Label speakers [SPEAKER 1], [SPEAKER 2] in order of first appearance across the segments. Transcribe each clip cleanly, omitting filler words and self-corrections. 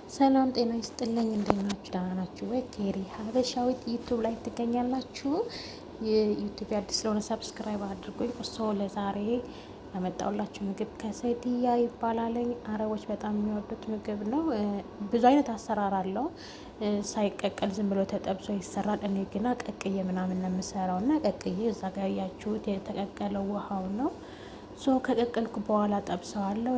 [SPEAKER 1] ሰላም ጤና ይስጥልኝ። እንዴት ናችሁ? ደህና ናችሁ ወይ? ኬሪ ሀበሻዊት ዩቱብ ላይ ትገኛላችሁ። የዩቱብ አዲስ ስለሆነ ሰብስክራይብ አድርጉኝ። እሶ ለዛሬ ያመጣሁላችሁ ምግብ ከሰይድያ ይባላለኝ። አረቦች በጣም የሚወዱት ምግብ ነው። ብዙ አይነት አሰራር አለው። ሳይቀቀል ዝም ብሎ ተጠብሶ ይሰራል። እኔ ግና ቀቅዬ ምናምን ነው የምሰራው እና ቀቅዬ እዛ ጋር ያያችሁት የተቀቀለው ውሃው ነው። ከቀቀልኩ በኋላ ጠብሰዋለሁ።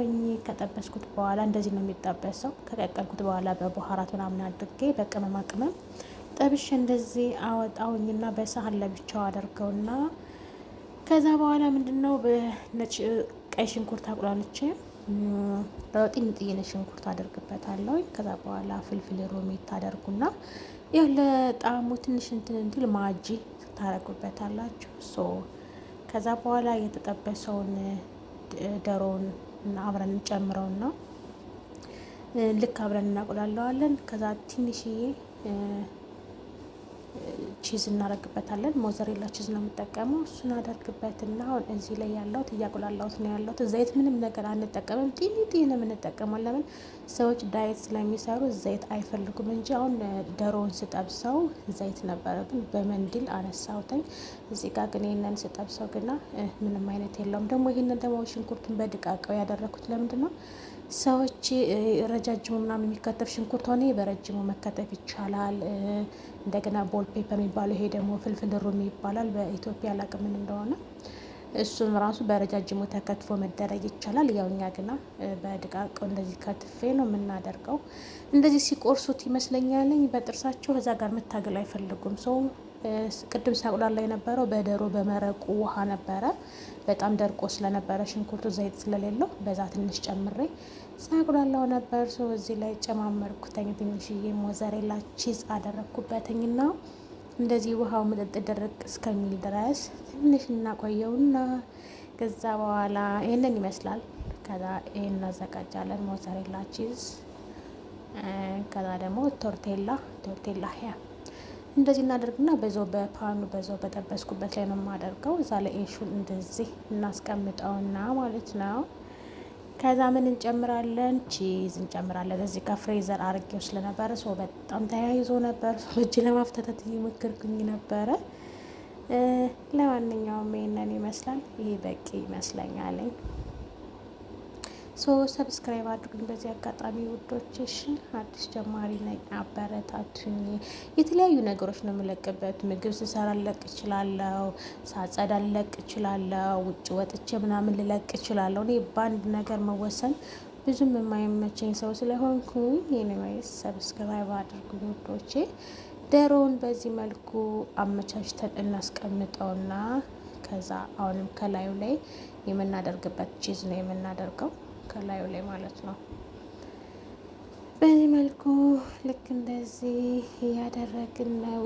[SPEAKER 1] ከጠበስኩት በኋላ እንደዚህ ነው የሚጠበሰው። ከቀቀልኩት በኋላ በቡሃራት ምናምን አድርጌ በቅመማ ቅመም ጠብሼ እንደዚህ አወጣውኝና በሳህን ለብቻው አደርገውና ከዛ በኋላ ምንድነው በነጭ ቀይ ሽንኩርት አቁላልቼ በጢንጥዬ ሽንኩርት አደርግበታለሁ። ከዛ በኋላ ፍልፍል ሮሚ ታደርጉና ያው ለጣዕሙ ትንሽ እንትን ማጂ ታረጉበታላችሁ። ከዛ በኋላ የተጠበሰውን ዶሮውን አብረን እንጨምረውና ልክ አብረን እናቁላለዋለን። ከዛ ትንሽዬ ቺዝ እናደርግበታለን። ሞዘሬላ ቺዝ ነው የምጠቀመው። እሱን አደርግበትና አሁን እዚህ ላይ ያለሁት እያቁላላሁት ነው ያለሁት። ዘይት ምንም ነገር አንጠቀምም። ጢኒ ነው የምንጠቀመው። ለምን ሰዎች ዳይት ስለሚሰሩ ዘይት አይፈልጉም እንጂ አሁን ዶሮውን ስጠብሰው ዘይት ነበረ፣ ግን በመንዲል አነሳሁትኝ። እዚህ ጋር ግን ይህንን ስጠብሰው ግና ምንም አይነት የለውም። ደግሞ ይህንን ደግሞ ሽንኩርቱን በድቃቀው ያደረኩት ለምንድን ነው? ሰዎች ረጃጅሙ ምናምን የሚከተፍ ሽንኩርት ሆነ በረጅሙ መከተፍ ይቻላል። እንደገና ቦል ፔፐር የሚባለው ይሄ ደግሞ ፍልፍል ሩሚ ይባላል። በኢትዮጵያ አላውቅም ምን እንደሆነ። እሱም ራሱ በረጃጅሙ ተከትፎ መደረግ ይቻላል። ያው እኛ ግና በድቃቀው እንደዚህ ከትፌ ነው የምናደርገው። እንደዚህ ሲቆርሱት ይመስለኛል በጥርሳቸው ከዛ ጋር መታገል አይፈልጉም። ሰው ቅድም ሳቁላላ የነበረው በዶሮ በመረቁ ውሃ ነበረ። በጣም ደርቆ ስለነበረ ሽንኩርቱ ዘይት ስለሌለው በዛ ትንሽ ጨምሬ ሳቁላላው ነበር። እዚህ ላይ ጨማመርኩተኝ ትንሽዬ ሞዘሬላ ቺዝ አደረግኩበትኝና እንደዚህ ውሃው ምጥጥ ድርቅ እስከሚል ድረስ ትንሽ እናቆየውና ከዛ በኋላ ይሄንን ይመስላል። ከዛ ይሄን እናዘጋጃለን። ሞዘሬላ ቺዝ፣ ከዛ ደግሞ ቶርቴላ ያ እንደዚህ እናደርግና በዛው በፓኑ በዛው በጠበስኩበት ላይ ነው የማደርገው። እዛ ላይ ኤሹን እንደዚህ እናስቀምጠውና ማለት ነው። ከዛ ምን እንጨምራለን? ቺዝ እንጨምራለን። እዚህ ጋር ፍሬዘር አርጌው ስለነበረ ሰው በጣም ተያይዞ ነበር። እጅ ለማፍታታት እየሞከርኩኝ ነበረ። ለማንኛውም ይሄንን ይመስላል። ይሄ በቂ ይመስለኛል። ሰብስክራይብ አድርጉኝ። በዚህ አጋጣሚ ውዶች፣ እሺ አዲስ ጀማሪ ነኝ፣ አበረታቱኝ። የተለያዩ ነገሮች ነው የምለቅበት። ምግብ ስሰራ ልለቅ እችላለሁ፣ ሳጸዳ ልለቅ እችላለሁ፣ ውጭ ወጥቼ ምናምን ልለቅ እችላለሁ። እኔ በአንድ ነገር መወሰን ብዙም የማይመቸኝ ሰው ስለሆንኩኝ ኤኒዌይስ ሰብስክራይብ አድርጉኝ ውዶቼ። ዶሮውን በዚህ መልኩ አመቻችተን እናስቀምጠውና ከዛ አሁንም ከላዩ ላይ የምናደርግበት ቺዝ ነው የምናደርገው ከላዩ ላይ ማለት ነው። በዚህ መልኩ ልክ እንደዚህ እያደረግን ነው።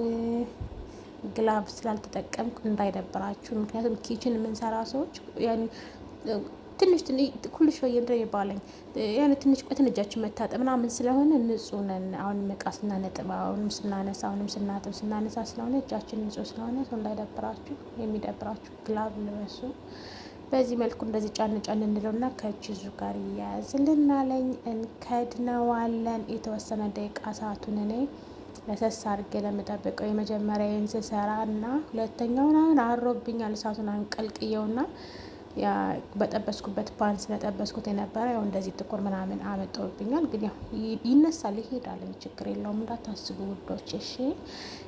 [SPEAKER 1] ግላቭ ስላልተጠቀምኩ እንዳይደብራችሁ፣ ምክንያቱም ኪችን የምንሰራ ሰዎች ትንሽ ኩልሽ ወይ እንደ ይባለኝ ትንሽ ቆይተን እጃችን መታጠብ ምናምን ስለሆነ ንጹህ ነን። አሁን እቃ ስናነጥብ፣ አሁንም ስናነሳ፣ አሁንም ስናጥብ ስናነሳ ስለሆነ እጃችን ንጹህ ስለሆነ ሰው እንዳይደብራችሁ፣ የሚደብራችሁ ግላቭ ልበሱ። በዚህ መልኩ እንደዚህ ጫን ጫን እንለውና ከቺዙ ጋር ይያያዝልናለኝ። እንከድነዋለን የተወሰነ ደቂቃ። ሰዓቱን እኔ ለሰስ አድርጌ ለምጠብቀው የመጀመሪያዬን ስሰራ እና ሁለተኛውን አሁን አሮብኛል። እሳቱን አንቀልቅየውና ያ በጠበስኩበት ፓን ስለጠበስኩት የነበረ ያው እንደዚህ ጥቁር ምናምን አመጣውብኛል። ግን ያው ይነሳል፣ ይሄዳል፣ ችግር የለውም እንዳታስቡ ውዶች። እሺ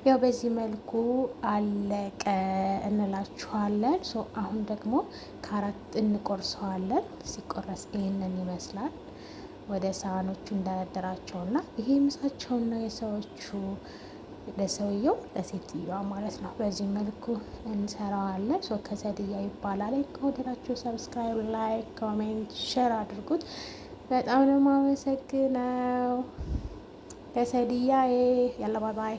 [SPEAKER 1] ያው በዚህ መልኩ አለቀ እንላችኋለን። አሁን ደግሞ ከአራት እንቆርሰዋለን። ሲቆረስ ይሄንን ይመስላል። ወደ ሳህኖቹ እንደረደራቸውና ይሄ ምሳቸውና የሰዎቹ ለሰውየው ለሴትዮዋ ማለት ነው። በዚህ መልኩ እንሰራዋለን። ከሰይድያ ይባላል። ከወደዳችሁ ሰብስክራይብ፣ ላይክ፣ ኮሜንት፣ ሼር አድርጉት። በጣም ነው የማመሰግነው። ከሰይድያ ያለ ባይ ባይ